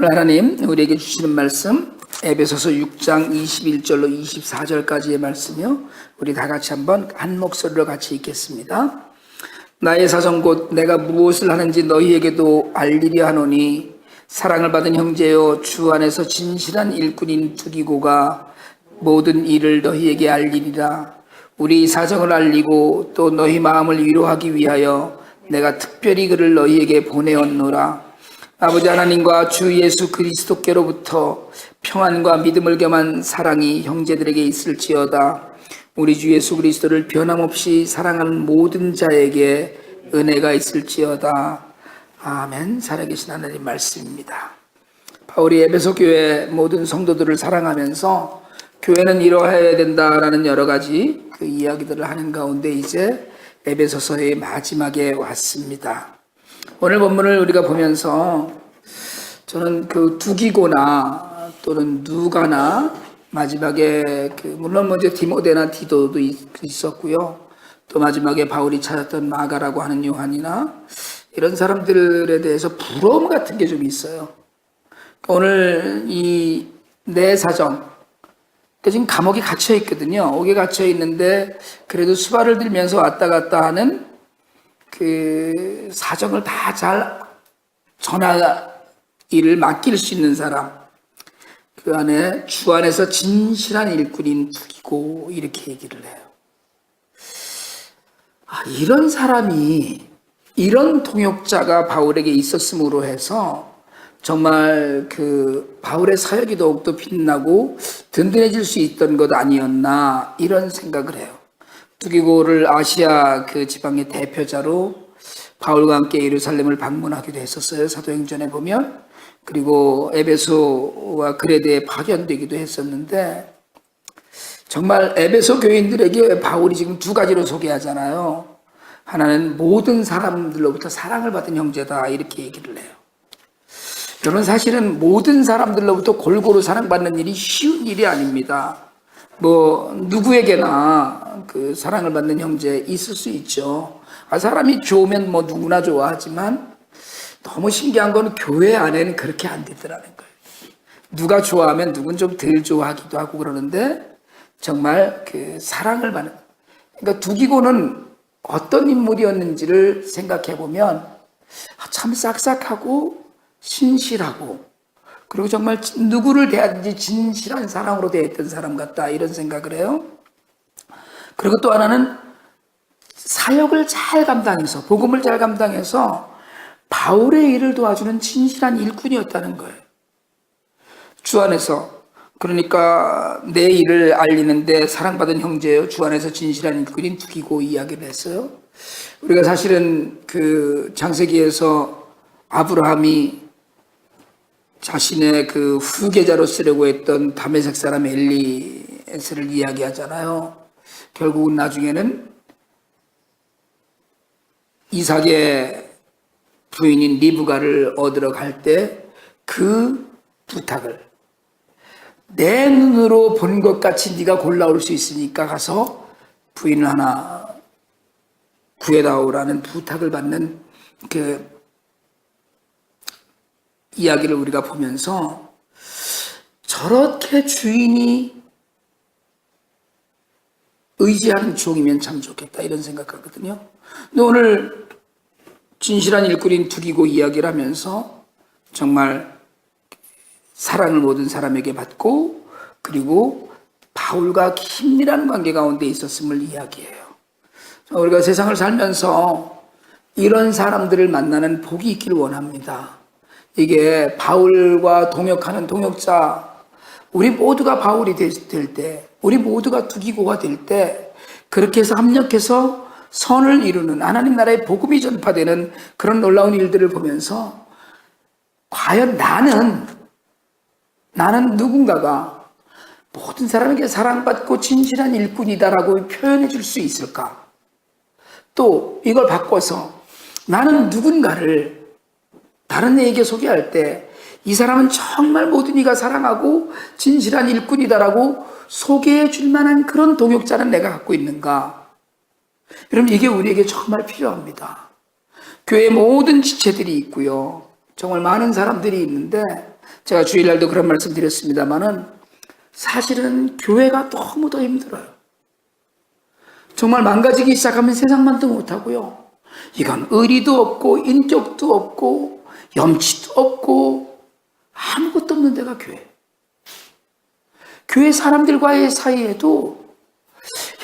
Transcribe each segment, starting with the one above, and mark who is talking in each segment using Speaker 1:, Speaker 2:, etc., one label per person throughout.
Speaker 1: 오늘 하나님 우리에게 주시는 말씀 에베소서 6장 21절로 24절까지의 말씀이요. 우리 다 같이 한번 한 목소리로 같이 읽겠습니다. 나의 사정 곧 내가 무엇을 하는지 너희에게도 알리려 하노니 사랑을 받은 형제여 주 안에서 진실한 일꾼인 두기고가 모든 일을 너희에게 알리리라. 우리 사정을 알리고 또 너희 마음을 위로하기 위하여 내가 특별히 그를 너희에게 보내었노라. 아버지 하나님과 주 예수 그리스도께로부터 평안과 믿음을 겸한 사랑이 형제들에게 있을지어다. 우리 주 예수 그리스도를 변함없이 사랑하는 모든 자에게 은혜가 있을지어다. 아멘. 살아계신 하나님 말씀입니다. 바울이 에베소 교회 모든 성도들을 사랑하면서 교회는 이러해야 된다라는 여러 가지 그 이야기들을 하는 가운데 이제 에베소서의 마지막에 왔습니다. 오늘 본문을 우리가 보면서 저는 그 두기고나 또는 누가나 마지막에 물론 먼저 디모데나 디도도 있었고요. 또 마지막에 바울이 찾았던 마가라고 하는 요한이나 이런 사람들에 대해서 부러움 같은 게 좀 있어요. 오늘 이 내 사정, 지금 감옥에 갇혀 있거든요. 옥에 갇혀 있는데 그래도 수발을 들면서 왔다 갔다 하는 그 사정을 다 잘 일을 맡길 수 있는 사람, 그 안에 주 안에서 진실한 일꾼인 두기고 이렇게 얘기를 해요. 이런 사람이, 이런 동역자가 바울에게 있었음으로 해서 정말 그 바울의 사역이 더욱더 빛나고 든든해질 수 있던 것 아니었나 이런 생각을 해요. 두기고를 아시아 그 지방의 대표자로 바울과 함께 예루살렘을 방문하기도 했었어요. 사도행전에 보면. 그리고 에베소와 그레데에 파견되기도 했었는데 정말 에베소 교인들에게 바울이 지금 두 가지로 소개하잖아요. 하나는 모든 사람들로부터 사랑을 받은 형제다 이렇게 얘기를 해요. 여러분 사실은 모든 사람들로부터 골고루 사랑받는 일이 쉬운 일이 아닙니다. 누구에게나 그 사랑을 받는 형제 있을 수 있죠. 사람이 좋으면 누구나 좋아하지만 너무 신기한 건 교회 안에는 그렇게 안 되더라는 거예요. 누가 좋아하면 누군 좀 덜 좋아하기도 하고 그러는데 정말 그 사랑을 받는, 그러니까 두기고는 어떤 인물이었는지를 생각해 보면 참 싹싹하고 신실하고 그리고 정말 누구를 대하든지 진실한 사랑으로 대했던 사람 같다 이런 생각을 해요. 그리고 또 하나는 사역을 잘 감당해서 복음을 잘 감당해서 바울의 일을 도와주는 진실한 일꾼이었다는 거예요. 주 안에서, 그러니까 내 일을 알리는데 사랑받은 형제예요. 주 안에서 진실한 일꾼인 두기고 이야기를 했어요. 우리가 사실은 그 창세기에서 아브라함이 자신의 그 후계자로 쓰려고 했던 다메섹 사람 엘리에스를 이야기하잖아요. 결국은 나중에는 이삭의 부인인 리브가를 얻으러 갈 때 그 부탁을 내 눈으로 본 것 같이 네가 골라올 수 있으니까 가서 부인을 하나 구해다오라는 부탁을 받는 그 이야기를 우리가 보면서 저렇게 주인이 의지하는 종이면 참 좋겠다 이런 생각하거든요. 근데 오늘 진실한 일꾼인 두기고 이야기를 하면서 정말 사랑을 모든 사람에게 받고 그리고 바울과 긴밀한 관계 가운데 있었음을 이야기해요. 우리가 세상을 살면서 이런 사람들을 만나는 복이 있기를 원합니다. 이게 바울과 동역하는 동역자, 우리 모두가 바울이 될 때, 우리 모두가 두기고가 될 때 그렇게 해서 합력해서 선을 이루는 하나님 나라의 복음이 전파되는 그런 놀라운 일들을 보면서 과연 나는 누군가가 모든 사람에게 사랑받고 진실한 일꾼이다라고 표현해 줄 수 있을까? 또 이걸 바꿔서 나는 누군가를 다른 애에게 소개할 때 이 사람은 정말 모든 이가 사랑하고 진실한 일꾼이다라고 소개해 줄 만한 그런 동역자는 내가 갖고 있는가? 여러분 이게 우리에게 정말 필요합니다. 교회 모든 지체들이 있고요. 정말 많은 사람들이 있는데 제가 주일날도 그런 말씀 드렸습니다마는 사실은 교회가 너무도 힘들어요. 정말 망가지기 시작하면 세상만도 못하고요. 이건 의리도 없고 인격도 없고 염치도 없고 아무것도 없는 데가 교회. 교회 사람들과의 사이에도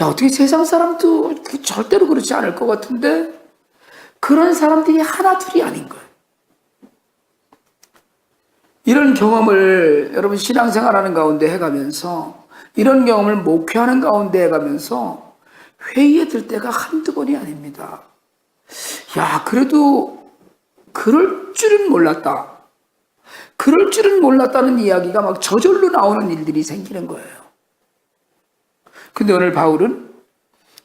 Speaker 1: 어떻게 세상 사람도 절대로 그렇지 않을 것 같은데 그런 사람들이 하나 둘이 아닌 거예요. 이런 경험을 여러분 신앙생활하는 가운데 해가면서 이런 경험을 목회하는 가운데 해가면서 회의에 들 때가 한두 번이 아닙니다. 그래도 그럴 줄은 몰랐다. 그럴 줄은 몰랐다는 이야기가 막 저절로 나오는 일들이 생기는 거예요. 근데 오늘 바울은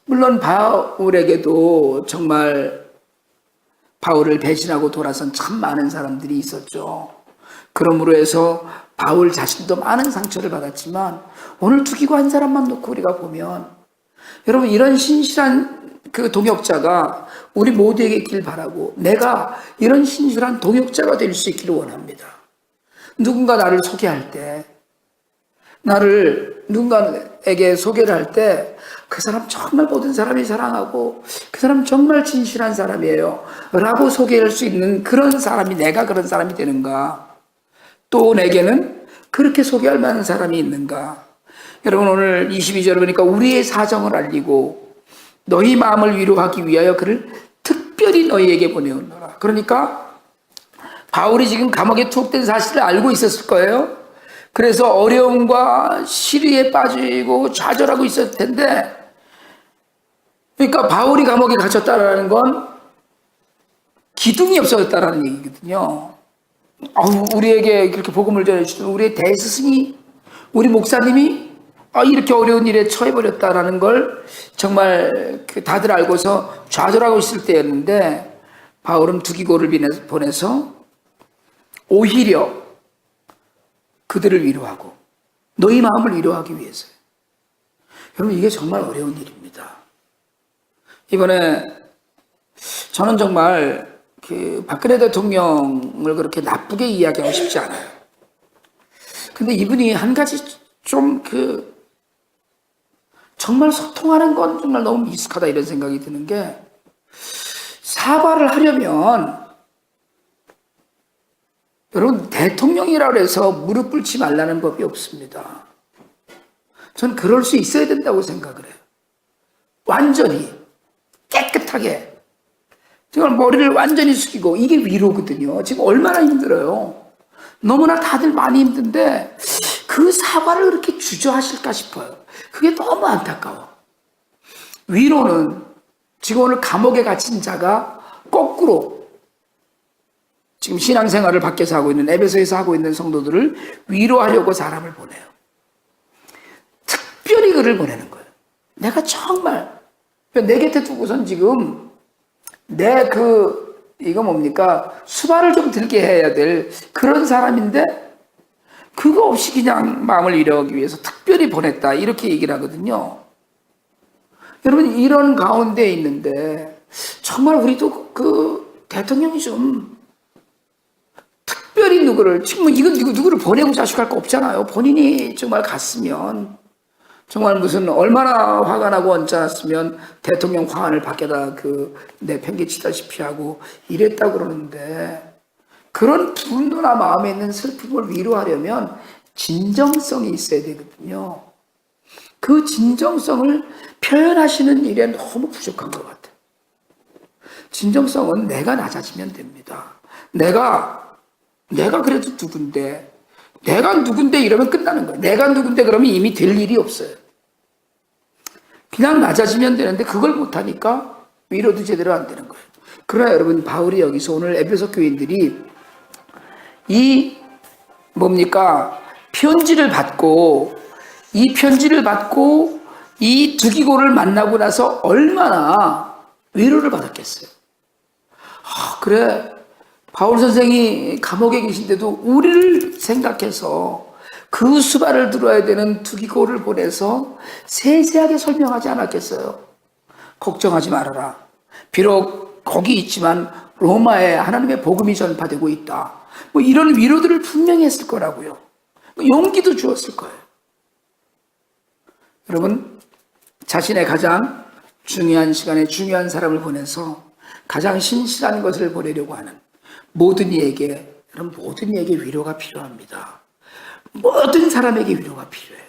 Speaker 1: 물론 바울에게도 정말 바울을 배신하고 돌아선 참 많은 사람들이 있었죠. 그러므로 해서 바울 자신도 많은 상처를 받았지만 오늘 죽이고 한 사람만 놓고 우리가 보면 여러분 이런 신실한 그 동역자가 우리 모두에게 있길 바라고 내가 이런 신실한 동역자가 될 수 있기를 원합니다. 누군가 나를 소개할 때 나를 누군가에게 소개를 할 때 그 사람 정말 모든 사람이 사랑하고 그 사람 정말 진실한 사람이에요 라고 소개할 수 있는 그런 사람이 내가 그런 사람이 되는가, 또 내게는 그렇게 소개할 만한 사람이 있는가. 여러분 오늘 22절을 보니까 우리의 사정을 알리고 너희 마음을 위로하기 위하여 그를 특별히 너희에게 보내오노라. 그러니까 바울이 지금 감옥에 투옥된 사실을 알고 있었을 거예요. 그래서 어려움과 시리에 빠지고 좌절하고 있었을 텐데, 그러니까 바울이 감옥에 갇혔다라는 건 기둥이 없어졌다라는 얘기거든요. 우리에게 그렇게 복음을 전해주던 우리의 대스승이, 우리 목사님이 이렇게 어려운 일에 처해버렸다라는 걸 정말 다들 알고서 좌절하고 있을 때였는데 바울은 두기고를 보내서 오히려 그들을 위로하고 너희 마음을 위로하기 위해서요. 여러분 이게 정말 어려운 일입니다. 이번에 저는 정말 박근혜 대통령을 그렇게 나쁘게 이야기하고 싶지 않아요. 근데 이분이 한 가지 좀 정말 소통하는 건 정말 너무 미숙하다 이런 생각이 드는 게, 사과를 하려면 여러분 대통령이라고 해서 무릎 꿇지 말라는 법이 없습니다. 전 그럴 수 있어야 된다고 생각을 해요. 완전히 깨끗하게 정말 머리를 완전히 숙이고, 이게 위로거든요. 지금 얼마나 힘들어요. 너무나 다들 많이 힘든데 그 사과를 그렇게 주저하실까 싶어요. 그게 너무 안타까워. 위로는 지금 오늘 감옥에 갇힌 자가 거꾸로 지금 신앙생활을 밖에서 하고 있는, 에베소에서 하고 있는 성도들을 위로하려고 사람을 보내요. 특별히 그를 보내는 거예요. 내가 정말 내 곁에 두고선 지금 이거 뭡니까? 수발을 좀 들게 해야 될 그런 사람인데 그거 없이 그냥 마음을 위로하기 위해서 특별히 보냈다, 이렇게 얘기를 하거든요. 여러분 이런 가운데 있는데 정말 우리도 대통령이 좀 특별히 지금 이건 누구를 보내고 자식할 거 없잖아요. 본인이 정말 갔으면 정말 무슨 얼마나 화가 나고 언짢았으면 대통령 화환을 밖에다 내팽개치다시피 하고 이랬다 그러는데, 그런 분노나 마음에 있는 슬픔을 위로하려면 진정성이 있어야 되거든요. 그 진정성을 표현하시는 일에 너무 부족한 것 같아요. 진정성은 내가 낮아지면 됩니다. 내가 그래도 누군데, 내가 누군데 이러면 끝나는 거예요. 내가 누군데 그러면 이미 될 일이 없어요. 그냥 낮아지면 되는데 그걸 못하니까 위로도 제대로 안 되는 거예요. 그러나 여러분 바울이 여기서 오늘 에베소 교인들이 편지를 받고 이 두기고를 만나고 나서 얼마나 위로를 받았겠어요. 그래, 바울 선생이 감옥에 계신데도 우리를 생각해서 그 수발을 들어야 되는 두기고를 보내서 세세하게 설명하지 않았겠어요. 걱정하지 말아라. 비록 거기 있지만 로마에 하나님의 복음이 전파되고 있다. 뭐 이런 위로들을 분명히 했을 거라고요. 용기도 주었을 거예요. 여러분, 자신의 가장 중요한 시간에 중요한 사람을 보내서 가장 신실한 것을 보내려고 하는 모든 이에게, 여러분, 모든 이에게 위로가 필요합니다. 모든 사람에게 위로가 필요해요.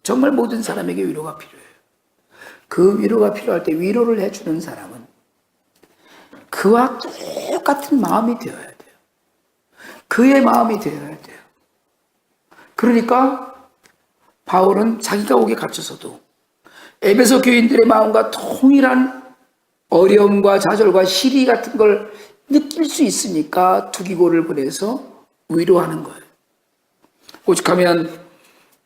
Speaker 1: 정말 모든 사람에게 위로가 필요해요. 그 위로가 필요할 때 위로를 해주는 사람은 그와 똑같은 마음이 되어야 돼요. 그의 마음이 되어야 돼요. 그러니까 바울은 자기가 옥에 갇혀서도 에베소 교인들의 마음과 동일한 어려움과 좌절과 시리 같은 걸 느낄 수 있으니까 두기고를 보내서 위로하는 거예요. 오죽하면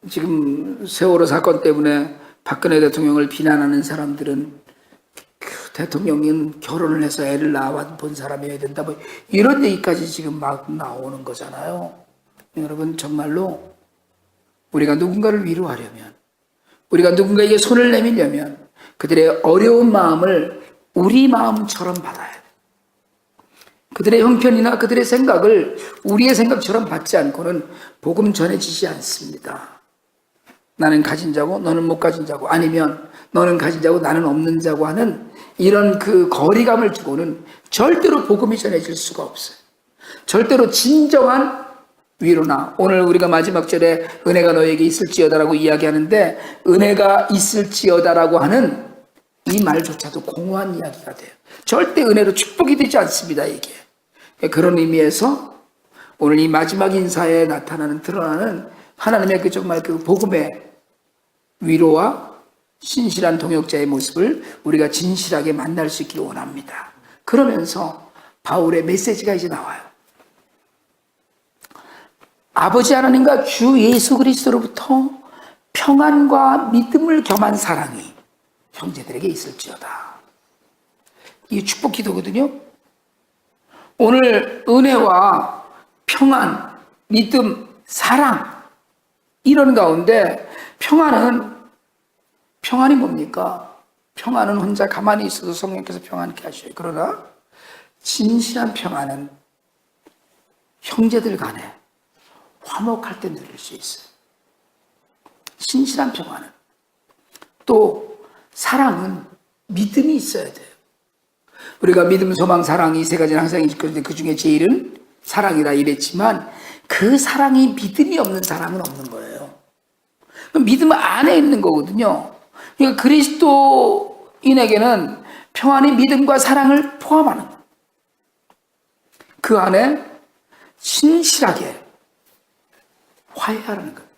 Speaker 1: 지금 세월호 사건 때문에 박근혜 대통령을 비난하는 사람들은 그 대통령은 결혼을 해서 애를 낳아본 사람이어야 된다, 뭐 이런 얘기까지 지금 막 나오는 거잖아요. 여러분, 정말로 우리가 누군가를 위로하려면, 우리가 누군가에게 손을 내밀려면 그들의 어려운 마음을 우리 마음처럼 받아야 돼. 그들의 형편이나 그들의 생각을 우리의 생각처럼 받지 않고는 복음 전해지지 않습니다. 나는 가진 자고 너는 못 가진 자고, 아니면 너는 가진 자고 나는 없는 자고 하는 이런 그 거리감을 두고는 절대로 복음이 전해질 수가 없어요. 절대로 진정한 위로나, 오늘 우리가 마지막 절에 은혜가 너에게 있을지어다라고 이야기하는데, 은혜가 있을지어다라고 하는 이 말조차도 공허한 이야기가 돼요. 절대 은혜로 축복이 되지 않습니다, 이게. 그런 의미에서 오늘 이 마지막 인사에 나타나는, 드러나는 하나님의 그 정말 그 복음의 위로와 신실한 동역자의 모습을 우리가 진실하게 만날 수 있기를 원합니다. 그러면서 바울의 메시지가 이제 나와요. 아버지 하나님과 주 예수 그리스도로부터 평안과 믿음을 겸한 사랑이 형제들에게 있을지어다. 이 축복 기도거든요. 오늘 은혜와 평안, 믿음, 사랑, 이런 가운데 평안이 뭡니까? 평안은 혼자 가만히 있어도 성령께서 평안케 하셔요. 그러나 진실한 평안은 형제들 간에 화목할 때 누릴 수 있어요. 신실한 평안은. 또 사랑은 믿음이 있어야 돼요. 우리가 믿음, 소망, 사랑 이 세 가지는 항상 있거든요. 그 중에 제일은 사랑이라 이랬지만 그 사랑이 믿음이 없는 사람은 없는 거예요. 믿음 안에 있는 거거든요. 그러니까 그리스도인에게는 평안이 믿음과 사랑을 포함하는 거예요. 그 안에 신실하게 화해하라는 거예요.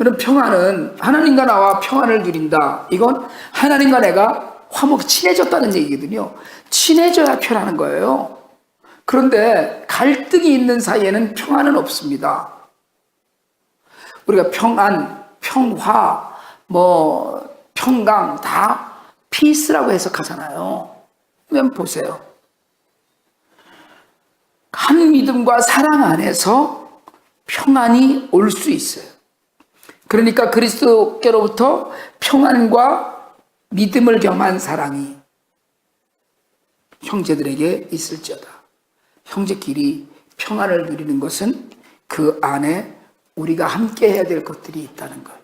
Speaker 1: 여러분, 평안은 하나님과 나와 평안을 누린다. 이건 하나님과 내가 친해졌다는 얘기거든요. 친해져야 편안한 거예요. 그런데 갈등이 있는 사이에는 평안은 없습니다. 우리가 평안, 평화, 평강 다 피스라고 해석하잖아요. 그러면 보세요. 한 믿음과 사랑 안에서 평안이 올 수 있어요. 그러니까 그리스도께로부터 평안과 믿음을 겸한 사랑이 형제들에게 있을지어다. 형제끼리 평안을 누리는 것은 그 안에 우리가 함께 해야 될 것들이 있다는 거예요.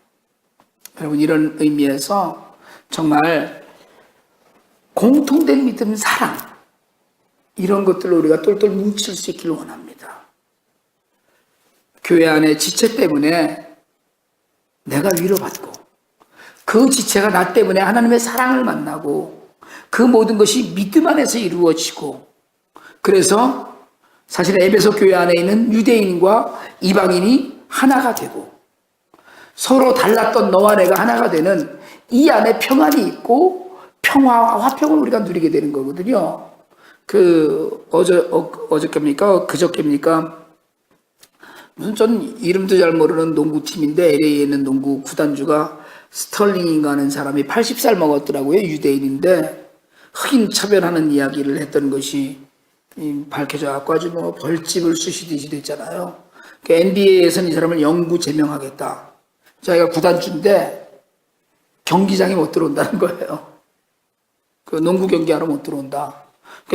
Speaker 1: 여러분, 이런 의미에서 정말 공통된 믿음, 사랑, 이런 것들로 우리가 똘똘 뭉칠 수 있기를 원합니다. 교회 안에 지체 때문에 내가 위로받고, 그 지체가 나 때문에 하나님의 사랑을 만나고, 그 모든 것이 믿음 안에서 이루어지고, 그래서 사실 에베소 교회 안에 있는 유대인과 이방인이 하나가 되고, 서로 달랐던 너와 내가 하나가 되는 이 안에 평안이 있고 평화와 화평을 우리가 누리게 되는 거거든요. 어저께입니까? 그저께입니까? 무슨 전 이름도 잘 모르는 농구팀인데 LA에 있는 농구 구단주가 스털링인가 하는 사람이 80살 먹었더라고요. 유대인인데 흑인 차별하는 이야기를 했던 것이 밝혀져 갖고 아주 벌집을 쑤시듯이 됐잖아요. NBA에서는 이 사람을 영구 제명하겠다. 자기가 구단주인데 경기장에 못 들어온다는 거예요. 그 농구 경기하러 못 들어온다.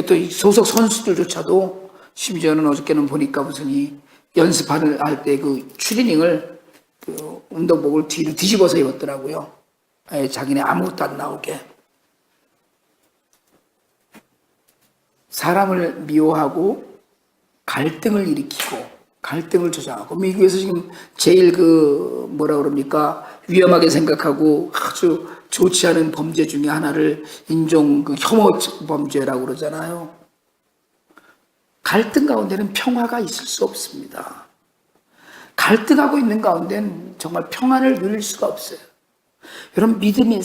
Speaker 1: 또 소속 선수들조차도 심지어는 어저께는 보니까 무슨 연습하는 할 때 그 추리닝을 그 운동복을 뒤로 뒤집어서 입었더라고요. 자기네 아무것도 안 나오게. 사람을 미워하고 갈등을 일으키고 갈등을 조장하고 미국에서 지금 제일 그 뭐라 그럽니까 위험하게 생각하고 아주 좋지 않은 범죄 중에 하나를 인종 그 혐오 범죄라고 그러잖아요. 갈등 가운데는 평화가 있을 수 없습니다. 갈등하고 있는 가운데는 정말 평안을 누릴 수가 없어요. 여러분 믿음이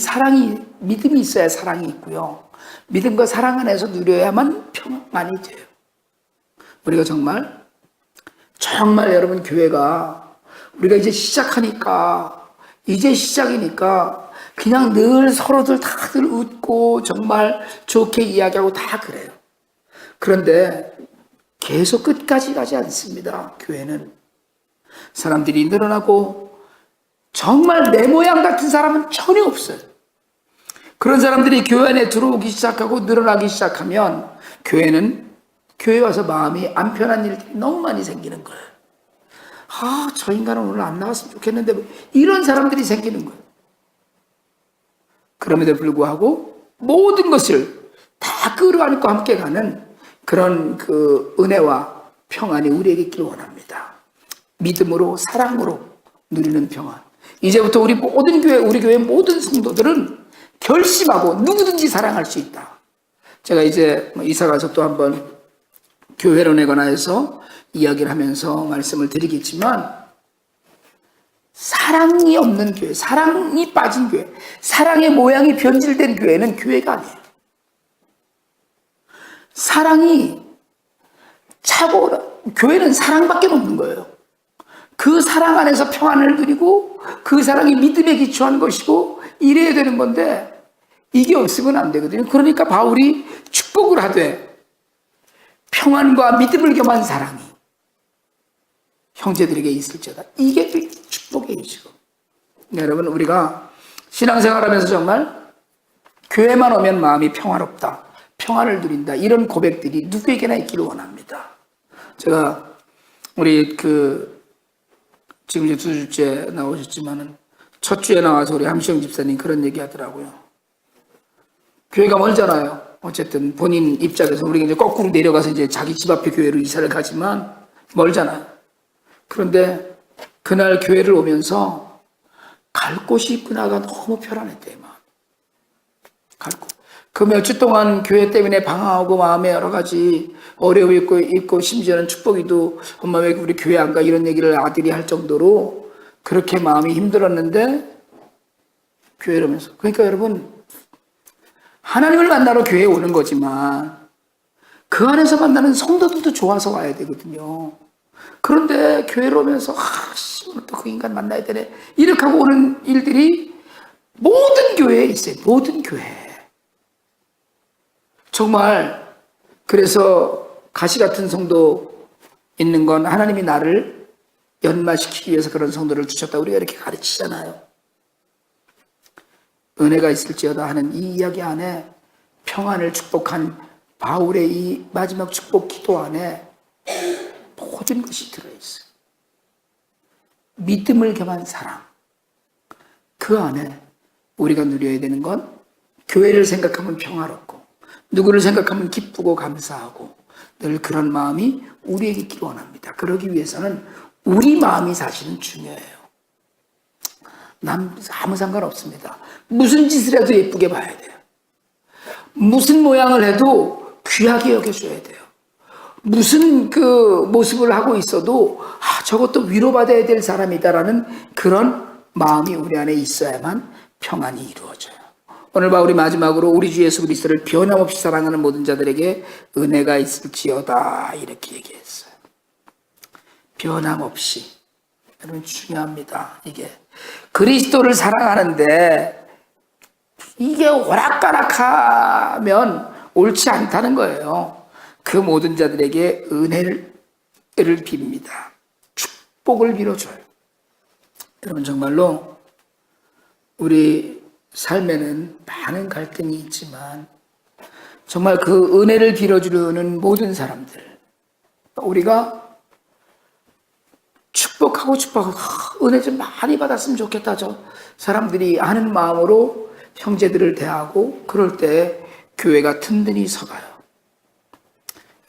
Speaker 1: 있어야 사랑이 있고요. 믿음과 사랑 안에서 누려야만 평안이 돼요. 우리가 정말 여러분 교회가 우리가 이제 시작이니까 그냥 늘 서로들 다들 웃고 정말 좋게 이야기하고 다 그래요. 그런데 계속 끝까지 가지 않습니다. 교회는 사람들이 늘어나고 정말 내 모양 같은 사람은 전혀 없어요. 그런 사람들이 교회 안에 들어오기 시작하고 늘어나기 시작하면 교회에 와서 마음이 안 편한 일들이 너무 많이 생기는 거예요. 저 인간은 오늘 안 나왔으면 좋겠는데 이런 사람들이 생기는 거예요. 그럼에도 불구하고 모든 것을 다 끌어안고 함께 가는 그런 그 은혜와 평안이 우리에게 있기를 원합니다. 믿음으로 사랑으로 누리는 평안. 이제부터 우리 교회 모든 성도들은 결심하고 누구든지 사랑할 수 있다. 제가 이제 이사 가서 또 한번 교회론에 관해서 이야기를 하면서 말씀을 드리겠지만 사랑이 없는 교회, 사랑이 빠진 교회, 사랑의 모양이 변질된 교회는 교회가 아니에요. 사랑이 교회는 사랑밖에 없는 거예요. 그 사랑 안에서 평안을 누리고 그 사랑이 믿음에 기초한 것이고 이래야 되는 건데 이게 없으면 안 되거든요. 그러니까 바울이 축복을 하되 평안과 믿음을 겸한 사랑이 형제들에게 있을지어다. 이게 축복이에요 지금. 여러분 우리가 신앙생활하면서 정말 교회만 오면 마음이 평화롭다. 평안을 누린다. 이런 고백들이 누구에게나 있기를 원합니다. 제가 우리 지금 이제 2주째 나오셨지만은 첫 주에 나와서 우리 함시영 집사님 그런 얘기 하더라고요. 교회가 멀잖아요. 어쨌든 본인 입장에서 우리가 이제 거꾸로 내려가서 이제 자기 집 앞에 교회로 이사를 가지만 멀잖아요. 그런데 그날 교회를 오면서 갈 곳이 있구나가 너무 편안했대요. 갈 곳. 그 몇 주 동안 교회 때문에 방황하고 마음에 여러 가지 어려움이 있고 심지어는 축복이도 엄마 왜 우리 교회 안 가 이런 얘기를 아들이 할 정도로 그렇게 마음이 힘들었는데 교회를 오면서 그러니까 여러분 하나님을 만나러 교회에 오는 거지만 그 안에서 만나는 성도들도 좋아서 와야 되거든요. 그런데 교회로 오면서 오늘 또 그 인간 만나야 되네 이렇게 하고 오는 일들이 모든 교회에 있어요. 모든 교회에. 정말 그래서 가시 같은 성도 있는 건 하나님이 나를 연마시키기 위해서 그런 성도를 주셨다. 우리가 이렇게 가르치잖아요. 은혜가 있을지어다 하는 이 이야기 안에 평안을 축복한 바울의 이 마지막 축복 기도 안에 모든 것이 들어있어요. 믿음을 겸한 사랑. 그 안에 우리가 누려야 되는 건 교회를 생각하면 평화롭고 누구를 생각하면 기쁘고 감사하고 늘 그런 마음이 우리에게 있기를 원합니다. 그러기 위해서는 우리 마음이 사실은 중요해요. 남 아무 상관없습니다. 무슨 짓을 해도 예쁘게 봐야 돼요. 무슨 모양을 해도 귀하게 여겨줘야 돼요. 무슨 그 모습을 하고 있어도 저것도 위로받아야 될 사람이다라는 그런 마음이 우리 안에 있어야만 평안이 이루어져요. 오늘 바울이 마지막으로 우리 주 예수 그리스도를 변함없이 사랑하는 모든 자들에게 은혜가 있을지어다 이렇게 얘기했어요. 변함없이. 여러분 중요합니다. 이게 그리스도를 사랑하는데 이게 오락가락하면 옳지 않다는 거예요. 그 모든 자들에게 은혜를 빕니다. 축복을 빌어줘요. 여러분 정말로 우리 삶에는 많은 갈등이 있지만 정말 그 은혜를 빌어주려는 모든 사람들 우리가 축복하고 은혜 좀 많이 받았으면 좋겠다. 저 사람들이 하는 마음으로 형제들을 대하고 그럴 때 교회가 든든히 서가요.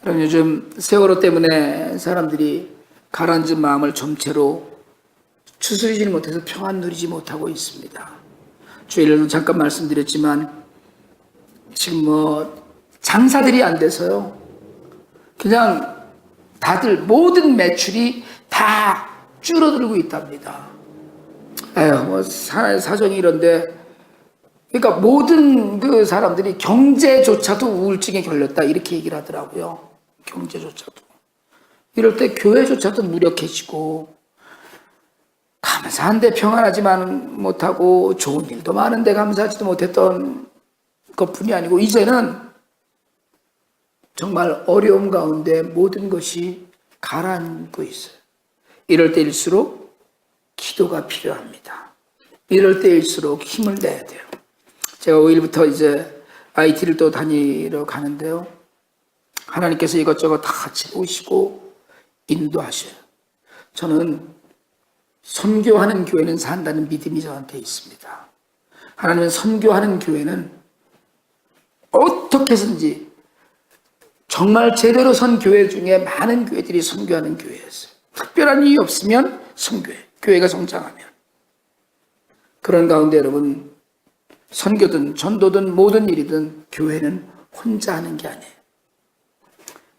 Speaker 1: 여러분, 요즘 세월호 때문에 사람들이 가라앉은 마음을 점체로 추스리지 못해서 평안 누리지 못하고 있습니다. 주일에도 잠깐 말씀드렸지만 지금 장사들이 안 돼서요. 그냥 다들 모든 매출이 다 줄어들고 있답니다. 에휴, 사정이 이런데, 그러니까 모든 그 사람들이 경제조차도 우울증에 걸렸다 이렇게 얘기를 하더라고요. 경제조차도. 이럴 때 교회조차도 무력해지고 감사한데 평안하지만 못하고 좋은 일도 많은데 감사하지도 못했던 것뿐이 아니고 이제는 정말 어려움 가운데 모든 것이 가라앉고 있어요. 이럴 때일수록 기도가 필요합니다. 이럴 때일수록 힘을 내야 돼요. 제가 5일부터 이제 IT를 또 다니러 가는데요. 하나님께서 이것저것 다 같이 보시고 인도하셔요. 저는 선교하는 교회는 산다는 믿음이 저한테 있습니다. 하나님은 선교하는 교회는 어떻게 해서든지 정말 제대로 선 교회 중에 많은 교회들이 선교하는 교회였어요. 특별한 이유 없으면 선교회, 교회가 성장하면. 그런 가운데 여러분, 선교든 전도든 모든 일이든 교회는 혼자 하는 게 아니에요.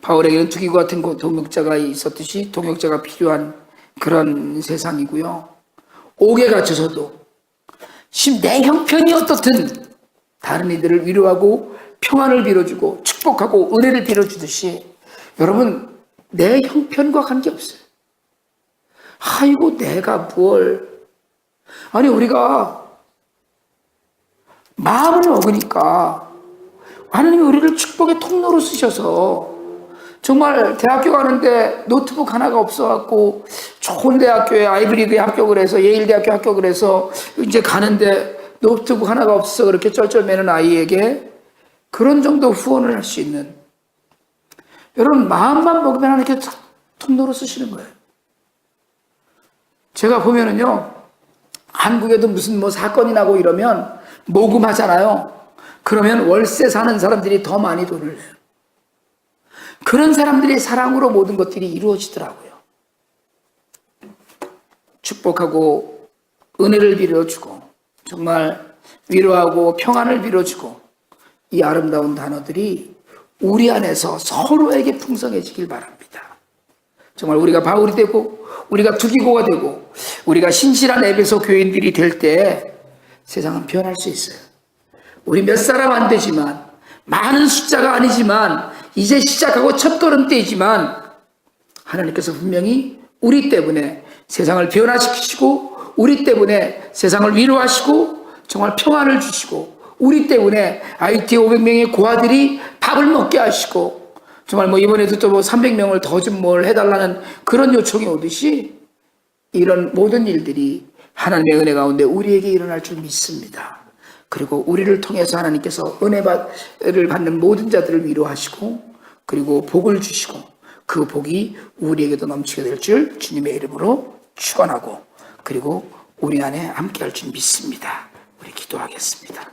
Speaker 1: 바울에게는 두기과 같은 동역자가 있었듯이 동역자가 필요한 그런 세상이고요. 옥에 갇혀서도 내 형편이 어떻든 다른 이들을 위로하고 평안을 빌어주고 축복하고 은혜를 빌어주듯이 여러분, 내 형편과 관계없어요. 아이고 내가 뭘. 아니 우리가 마음을 먹으니까 하나님이 우리를 축복의 통로로 쓰셔서 정말 대학교 가는데 노트북 하나가 없어갖고 좋은 대학교에 아이브리그에 합격을 해서 예일대학교 합격을 해서 이제 가는데 노트북 하나가 없어서 그렇게 쩔쩔매는 아이에게 그런 정도 후원을 할 수 있는, 여러분 마음만 먹으면 하나님께 통로로 쓰시는 거예요. 제가 보면은요, 한국에도 무슨 사건이 나고 이러면 모금하잖아요. 그러면 월세 사는 사람들이 더 많이 돈을 내요. 그런 사람들의 사랑으로 모든 것들이 이루어지더라고요. 축복하고 은혜를 빌어주고 정말 위로하고 평안을 빌어주고 이 아름다운 단어들이 우리 안에서 서로에게 풍성해지길 바랍니다. 정말 우리가 바울이 되고 우리가 두기고가 되고 우리가 신실한 에베소 교인들이 될 때 세상은 변할 수 있어요. 우리 몇 사람 안 되지만, 많은 숫자가 아니지만, 이제 시작하고 첫걸음대이지만 하나님께서 분명히 우리 때문에 세상을 변화시키시고 우리 때문에 세상을 위로하시고 정말 평안을 주시고 우리 때문에 IT 500명의 고아들이 밥을 먹게 하시고 정말 이번에도 또 300명을 더 좀 뭘 해달라는 그런 요청이 오듯이 이런 모든 일들이 하나님의 은혜 가운데 우리에게 일어날 줄 믿습니다. 그리고 우리를 통해서 하나님께서 은혜를 받는 모든 자들을 위로하시고 그리고 복을 주시고 그 복이 우리에게도 넘치게 될 줄 주님의 이름으로 축원하고 그리고 우리 안에 함께 할 줄 믿습니다. 우리 기도하겠습니다.